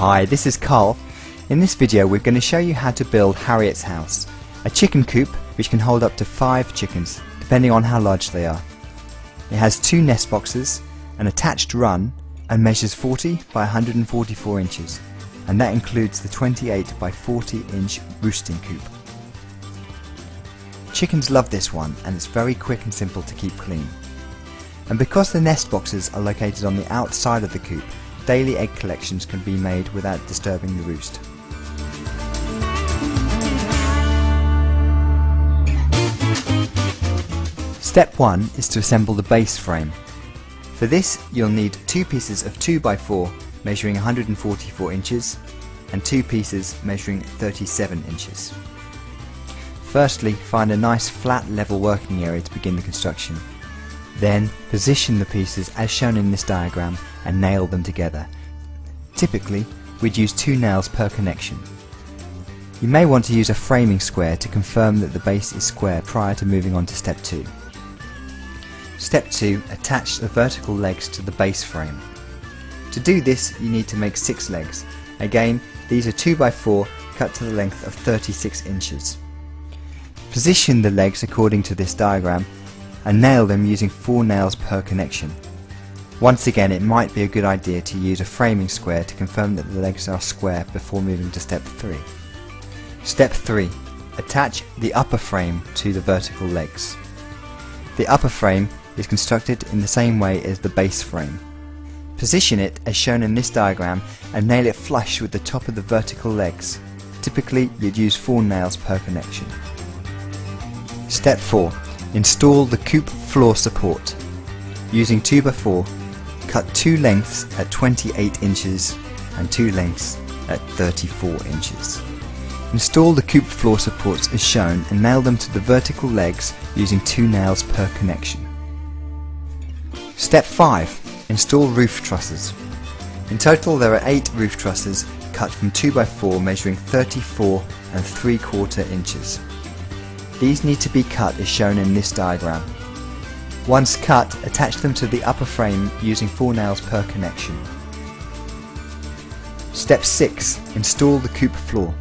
Hi, this is Carl. In this video we're going to show you how to build Harriet's house, a chicken coop which can hold up to 5 chickens depending on how large they are. It has 2 nest boxes, an attached run, and measures 40 by 144 inches, and that includes the 28 by 40 inch roosting coop. Chickens love this one, and it's very quick and simple to keep clean. And because the nest boxes are located on the outside of the coop, daily egg collections can be made without disturbing the roost. Step 1 is to assemble the base frame. For this you'll need 2 pieces of 2x4 measuring 144 inches and 2 pieces measuring 37 inches. Firstly, find a nice flat level working area to begin the construction. Then position the pieces as shown in this diagram and nail them together. Typically we'd use 2 nails per connection. You may want to use a framing square to confirm that the base is square prior to moving on to step 2. Step 2. Attach the vertical legs to the base frame. To do this you need to make 6 legs. Again, these are 2x4 cut to the length of 36 inches. Position the legs according to this diagram and nail them using 4 nails per connection. Once again, it might be a good idea to use a framing square to confirm that the legs are square before moving to step 3. Step 3. Attach the upper frame to the vertical legs. The upper frame is constructed in the same way as the base frame. Position it as shown in this diagram and nail it flush with the top of the vertical legs. Typically you'd use 4 nails per connection. Step 4. Install the coop floor support. Using 2x4, cut 2 lengths at 28 inches and 2 lengths at 34 inches. Install the coop floor supports as shown and nail them to the vertical legs using 2 nails per connection. Step 5. Install roof trusses. In total there are 8 roof trusses cut from 2x4 measuring 34 and 3/4 inches. These need to be cut as shown in this diagram. Once cut, attach them to the upper frame using 4 nails per connection. Step 6. Install the coop floor.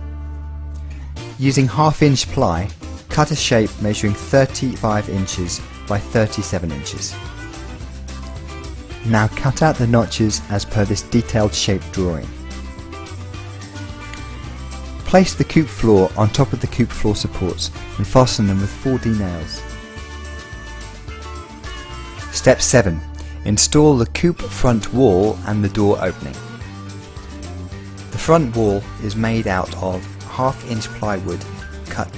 Using 1/2 inch ply, cut a shape measuring 35 inches by 37 inches. Now cut out the notches as per this detailed shape drawing. Place the coop floor on top of the coop floor supports and fasten them with 4D nails. Step 7. Install the coop front wall and the door opening. The front wall is made out of 1/2 inch plywood cut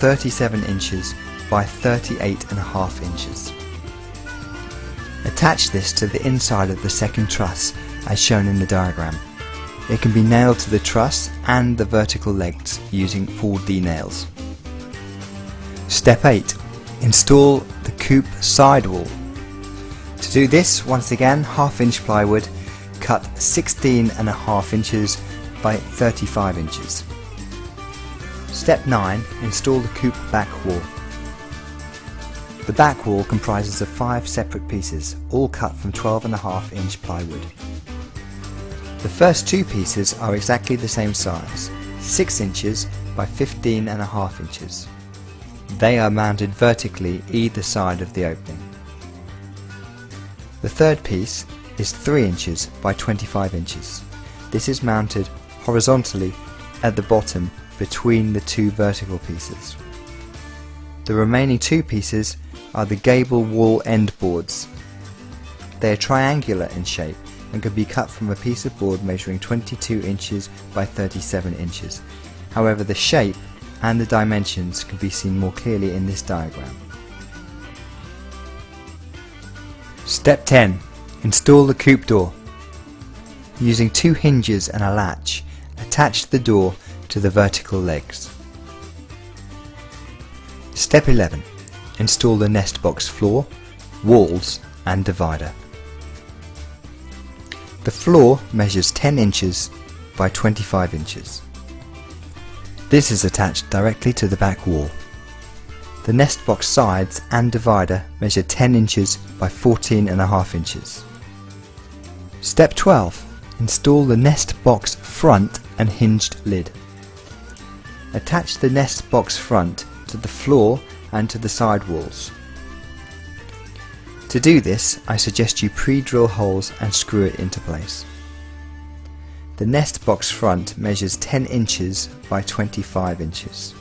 37 inches by 38.5 inches. Attach this to the inside of the second truss as shown in the diagram. It can be nailed to the truss and the vertical legs using 4D nails. Step 8. Install the coop sidewall. To do this, once again, 1/2 inch plywood cut 16.5 inches by 35 inches. Step 9. Install the coop back wall. The back wall comprises of 5 separate pieces, all cut from 12.5 inch plywood. The first 2 pieces are exactly the same size, 6 inches by 15.5 inches. They are mounted vertically either side of the opening. The third piece is 3 inches by 25 inches. This is mounted horizontally at the bottom between the 2 vertical pieces. The remaining 2 pieces are the gable wall end boards. They are triangular in shape and can be cut from a piece of board measuring 22 inches by 37 inches. However, the shape and the dimensions can be seen more clearly in this diagram. Step 10. Install the coop door. Using 2 hinges and a latch, attach the door to the vertical legs. Step 11. Install the nest box floor, walls and divider. The floor measures 10 inches by 25 inches. This is attached directly to the back wall. The nest box sides and divider measure 10 inches by 14.5 inches. Step 12. Install the nest box front and hinged lid. Attach the nest box front to the floor and to the side walls. To do this, I suggest you pre-drill holes and screw it into place. The nest box front measures 10 inches by 25 inches.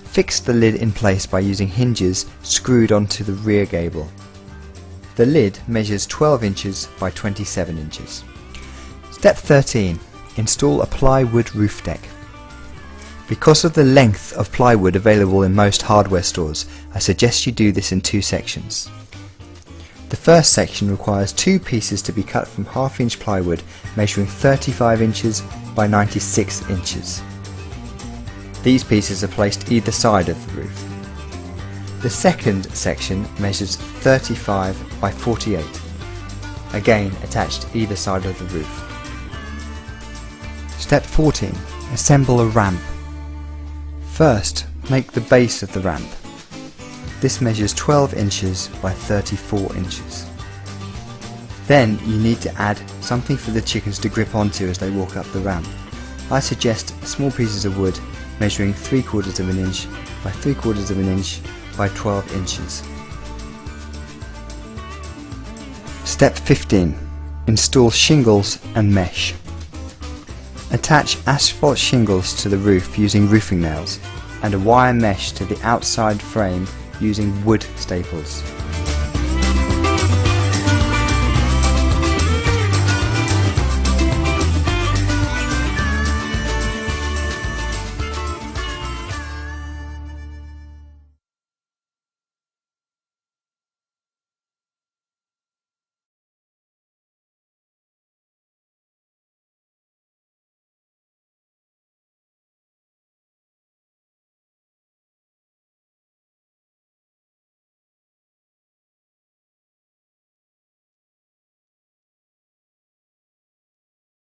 Fix the lid in place by using hinges screwed onto the rear gable. The lid measures 12 inches by 27 inches. Step 13. Install a plywood roof deck. Because of the length of plywood available in most hardware stores, I suggest you do this in two sections. The first section requires two pieces to be cut from half-inch plywood measuring 35 inches by 96 inches. These pieces are placed either side of the roof. The second section measures 35 by 48, again attached either side of the roof. Step 14. Assemble a ramp. First, make the base of the ramp. This measures 12 inches by 34 inches. Then you need to add something for the chickens to grip onto as they walk up the ramp. I suggest small pieces of wood measuring 3/4 of an inch by 3/4 of an inch by 12 inches. Step 15. Install shingles and mesh. Attach asphalt shingles to the roof using roofing nails and a wire mesh to the outside frame using wood staples.